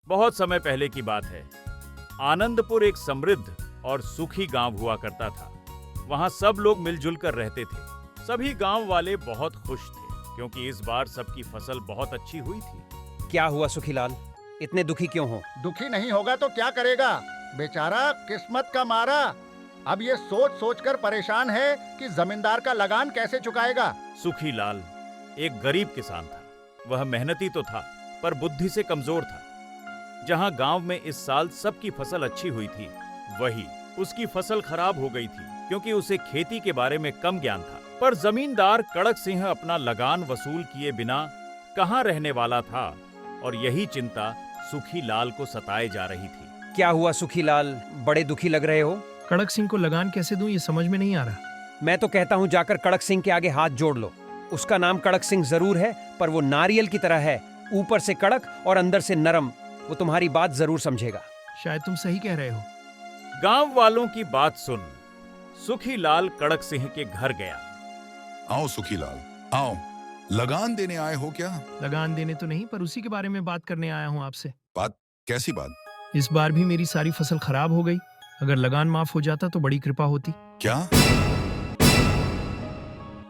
बहुत समय पहले की बात है। आनंदपुर एक समृद्ध और सुखी गांव हुआ करता था। वहां सब लोग मिलजुल कर रहते थे। सभी गांव वाले बहुत खुश थे क्योंकि इस बार सबकी फसल बहुत अच्छी हुई थी। क्या हुआ सुखीलाल, इतने दुखी क्यों हो? दुखी नहीं होगा तो क्या करेगा, बेचारा किस्मत का मारा। अब ये सोच सोच कर परेशान है कि जमींदार का लगान कैसे चुकाएगा। सुखीलाल एक गरीब किसान था। वह मेहनती तो था पर बुद्धि से कमजोर था। जहां गांव में इस साल सबकी फसल अच्छी हुई थी, वही उसकी फसल खराब हो गई थी क्योंकि उसे खेती के बारे में कम ज्ञान था। पर जमींदार कड़क सिंह अपना लगान वसूल किए बिना कहां रहने वाला था और यही चिंता सुखीलाल को सताए जा रही थी। क्या हुआ सुखीलाल, बड़े दुखी लग रहे हो? कड़क सिंह को लगान कैसे दूं ये समझ में नहीं आ रहा। मैं तो कहता हूँ जाकर कड़क सिंह के आगे हाथ जोड़ लो। उसका नाम कड़क सिंह जरूर है पर वो नारियल की तरह है, ऊपर से कड़क और अंदर से नरम। वो तुम्हारी बात जरूर समझेगा। शायद तुम सही कह रहे हो। गांव वालों की बात सुन सुखीलाल कड़क सिंह के घर गया। आओ सुखीलाल, आओ। लगान देने आए हो क्या? लगान देने तो नहीं, पर उसी के बारे में बात करने आया हूँ आपसे। बात कैसी बात? इस बार भी मेरी सारी फसल खराब हो गई। अगर लगान माफ हो जाता तो बड़ी कृपा होती। क्या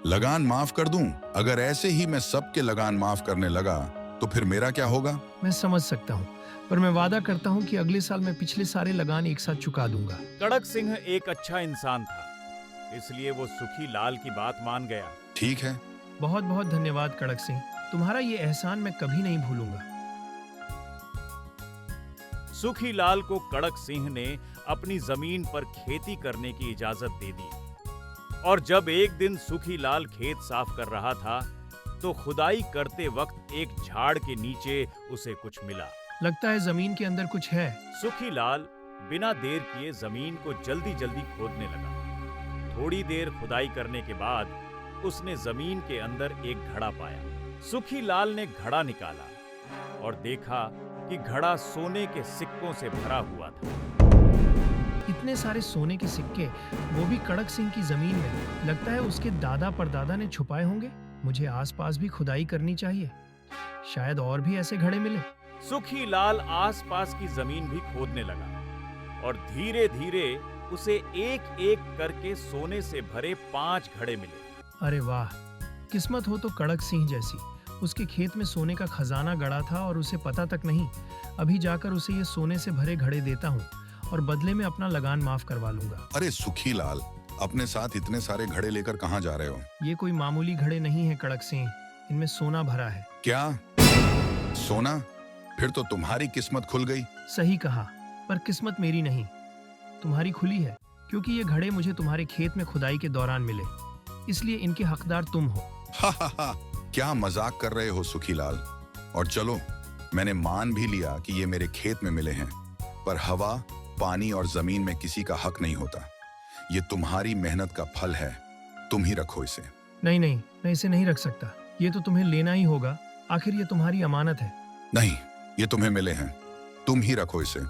लगान माफ कर दूं? अगर ऐसे ही मैं सबके लगान माफ करने लगा तो फिर मेरा क्या होगा? मैं समझ सकता हूँ, पर मैं वादा करता हूँ कि अगले साल मैं पिछले सारे लगान एक साथ चुका दूंगा। कड़क सिंह एक अच्छा इंसान था, इसलिए वो सुखीलाल की बात मान गया। ठीक है। बहुत बहुत धन्यवाद कड़क सिंह, तुम्हारा ये एहसान मैं कभी नहीं भूलूंगा। सुखीलाल को कड़क सिंह ने अपनी जमीन पर खेती करने की इजाजत दे दी और जब एक दिन सुखीलाल खेत साफ कर रहा था तो खुदाई करते वक्त एक झाड़ के नीचे उसे कुछ मिला। लगता है जमीन के अंदर कुछ है। सुखीलाल बिना देर किए जमीन को जल्दी जल्दी खोदने लगा। थोड़ी देर खुदाई करने के बाद उसने जमीन के अंदर एक घड़ा पाया। सुखीलाल ने घड़ा निकाला और देखा कि घड़ा सोने के सिक्कों से भरा हुआ था। इतने सारे सोने के सिक्के, वो भी कड़क सिंह की जमीन में। लगता है उसके दादा परदादा ने छुपाए होंगे। मुझे आसपास भी खुदाई करनी चाहिए, शायद और भी ऐसे घड़े मिले। सुखीलाल आसपास की जमीन भी खोदने लगा और धीरे धीरे उसे एक एक करके सोने से भरे 5 घड़े मिले। अरे वाह, किस्मत हो तो कड़क सिंह जैसी। उसके खेत में सोने का खजाना गड़ा था और उसे पता तक नहीं। अभी जाकर उसे ये सोने से भरे घड़े देता हूँ और बदले में अपना लगान माफ करवा लूंगा। अरे सुखीलाल, अपने साथ इतने सारे घड़े लेकर कहाँ जा रहे हो? ये कोई मामूली घड़े नहीं है कड़क सिंह, इनमें सोना भरा है। क्या सोना? फिर तो तुम्हारी किस्मत खुल गई। सही कहा, पर किस्मत मेरी नहीं, तुम्हारी खुली है, क्योंकि ये घड़े मुझे तुम्हारे खेत में खुदाई के दौरान मिले, इसलिए इनके हकदार तुम हो। हा हा हा, क्या मजाक कर रहे हो सुखीलाल? और चलो, मैंने मान भी लिया कि ये मेरे खेत में मिले हैं, पर हवा, पानी और जमीन में किसी का हक नहीं होता। ये तुम्हारी मेहनत का फल है, तुम ही रखो इसे। नहीं नहीं, मैं इसे नहीं रख सकता। ये तो तुम्हें लेना ही होगा, आखिर ये तुम्हारी अमानत है। नहीं, ये तुम्हें मिले हैं, तुम ही रखो इसे।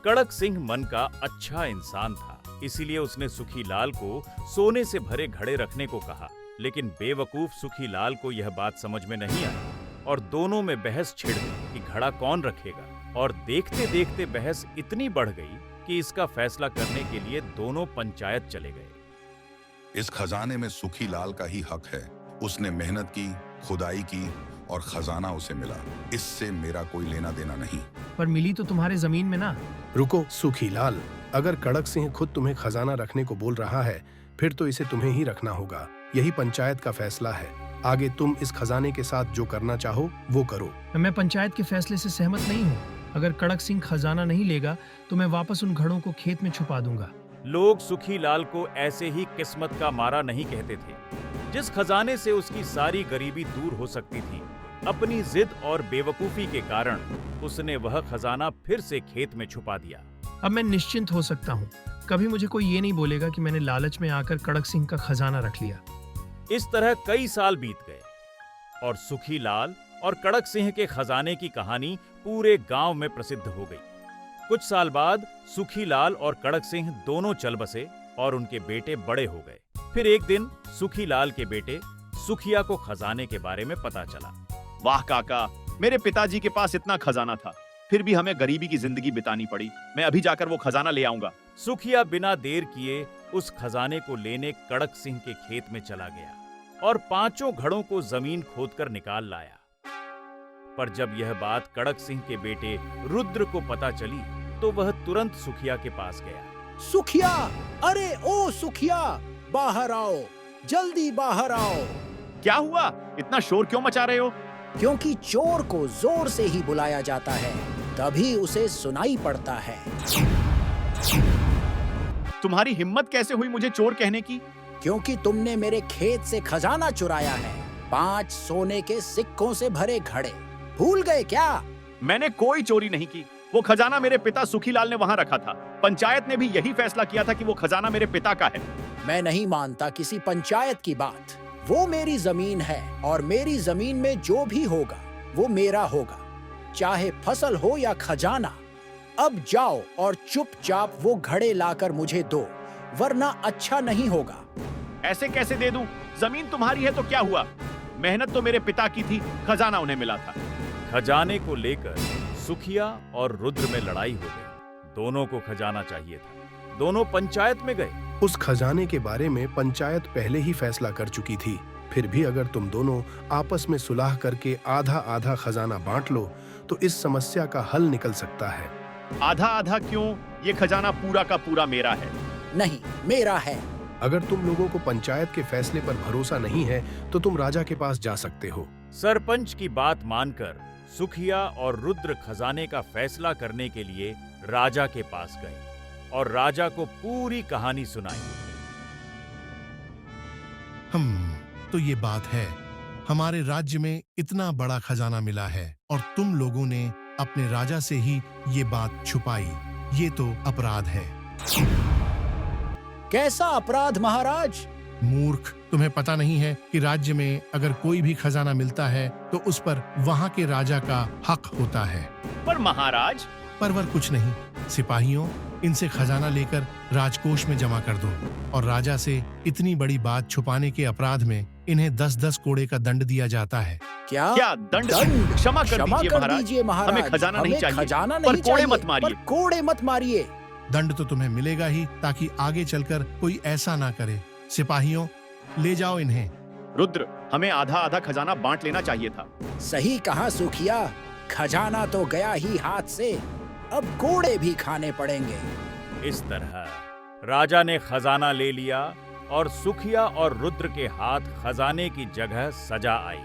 कड़क सिंह मन का अच्छा इंसान था, इसीलिए उसने सुखीलाल को सोने से भरे घड़े रखने को कहा। लेकिन बेवकूफ सुखीलाल को यह बात समझ में नहीं आई और दोनों में बहस छिड़ गई कि घड़ा कौन रखेगा। और देखते देखते बहस इतनी बढ़ गई कि इसका फैसला करने के लिए दोनों पंचायत चले गए। इस खजाने में सुखीलाल का ही हक है। उसने मेहनत की, खुदाई की और खजाना उसे मिला। इससे मेरा कोई लेना देना नहीं। पर मिली तो तुम्हारे जमीन में ना। रुको सुखीलाल, अगर कड़क सिंह खुद तुम्हें खजाना रखने को बोल रहा है, फिर तो इसे तुम्हें ही रखना होगा। यही पंचायत का फैसला है। आगे तुम इस खजाने के साथ जो करना चाहो वो करो। मैं पंचायत के फैसले से सहमत नहीं हूँ। अगर कड़क सिंह खजाना नहीं लेगा तो मैं वापस उन घड़ों को खेत में छुपा दूंगा। लोग सुखीलाल को ऐसे ही किस्मत का मारा नहीं कहते थे। जिस खजाने से उसकी सारी गरीबी दूर हो सकती थी, अपनी जिद और बेवकूफी के कारण उसने वह खजाना फिर से खेत में छुपा दिया। अब मैं निश्चिंत हो सकता हूँ। कभी मुझे कोई ये नहीं बोलेगा कि मैंने लालच में आकर कड़क सिंह का खजाना रख लिया। इस तरह कई साल बीत गए और सुखीलाल और कड़क सिंह के खजाने की कहानी पूरे गांव में प्रसिद्ध हो गई। कुछ साल बाद सुखीलाल और कड़क सिंह दोनों चल बसे और उनके बेटे बड़े हो गए। फिर एक दिन सुखीलाल के बेटे सुखिया को खजाने के बारे में पता चला। वाह काका, मेरे पिताजी के पास इतना खजाना था, फिर भी हमें गरीबी की जिंदगी बितानी पड़ी। मैं अभी जाकर वो खजाना ले आऊंगा। सुखिया बिना देर किए उस खजाने को लेने कड़क सिंह के खेत में चला गया और 5 घड़ों को जमीन खोदकर निकाल लाया। पर जब यह बात कड़क सिंह के बेटे रुद्र को पता चली तो वह तुरंत सुखिया के पास गया। सुखिया, अरे ओ सुखिया, बाहर आओ, जल्दी बाहर आओ। क्या हुआ? इतना शोर क्यों मचा रहे हो? क्योंकि चोर को जोर से ही बुलाया जाता है, तभी उसे सुनाई पड़ता है। तुम्हारी हिम्मत कैसे हुई मुझे चोर कहने की? क्योंकि तुमने मेरे खेत से खजाना चुराया है, 5 सोने के सिक्कों से भरे घड़े। भूल गए क्या? मैंने कोई चोरी नहीं की। वो खजाना मेरे पिता सुखीलाल ने वहां रखा था। पंचायत ने भी यही फैसला किया था कि वो खजाना मेरे पिता का है। मैं नहीं मानता किसी पंचायत की बात। वो मेरी जमीन है और मेरी जमीन में जो भी होगा वो मेरा होगा, चाहे फसल हो या खजाना। अब जाओ और चुपचाप वो घड़े लाकर मुझे दो, वरना अच्छा नहीं होगा। ऐसे कैसे दे दूं? जमीन तुम्हारी है तो क्या हुआ? मेहनत तो मेरे पिता की थी, खजाना उन्हें मिला था। खजाने को लेकर सुखिया और रुद्र में लड़ाई हो गई। दोनों को खजाना चाहिए था। दोनों पंचायत में गए। उस खजाने के बारे में पंचायत पहले ही फैसला कर चुकी थी। फिर भी अगर तुम दोनों आपस में सुलह करके आधा आधा खजाना बांट लो तो इस समस्या का हल निकल सकता है। आधा आधा क्यों? ये खजाना पूरा का पूरा मेरा है। नहीं, मेरा है। अगर तुम लोगों को पंचायत के फैसले पर भरोसा नहीं है तो तुम राजा के पास जा सकते हो। सरपंच की बात मानकर सुखिया और रुद्र खजाने का फैसला करने के लिए राजा के पास गए और राजा को पूरी कहानी सुनाई। तो ये बात है, हमारे राज्य में इतना बड़ा खजाना मिला है और तुम लोगों ने अपने राजा से ही ये बात छुपाई। ये तो अपराध है। कैसा अपराध महाराज? मूर्ख, तुम्हें पता नहीं है कि राज्य में अगर कोई भी खजाना मिलता है तो उस पर वहाँ के राजा का हक होता है। पर महाराज, परवर कुछ नहीं। सिपाहियों, इनसे खजाना लेकर राजकोष में जमा कर दो और राजा से इतनी बड़ी बात छुपाने के अपराध में इन्हें 10-10 कोड़े का दंड दिया जाता है। क्या? क्या दंड? क्षमा कर दीजिए महाराज। हमें खजाना नहीं चाहिए, खजाना पर नहीं कोड़े चाहिए, मत मारिए। पर कोड़े मत मारिए। दंड तो तुम्हें मिलेगा ही, ताकि आगे चलकर कोई ऐसा ना करे। सिपाहियों, ले जाओ इन्हें। रुद्र, हमें आधा आधा खजाना बांट लेना चाहिए था। सही कहा सुखिया, खजाना तो गया ही हाथ से, अब कोड़े भी खाने पड़ेंगे। इस तरह राजा ने खजाना ले लिया और सुखिया और रुद्र के हाथ खजाने की जगह सजा आई।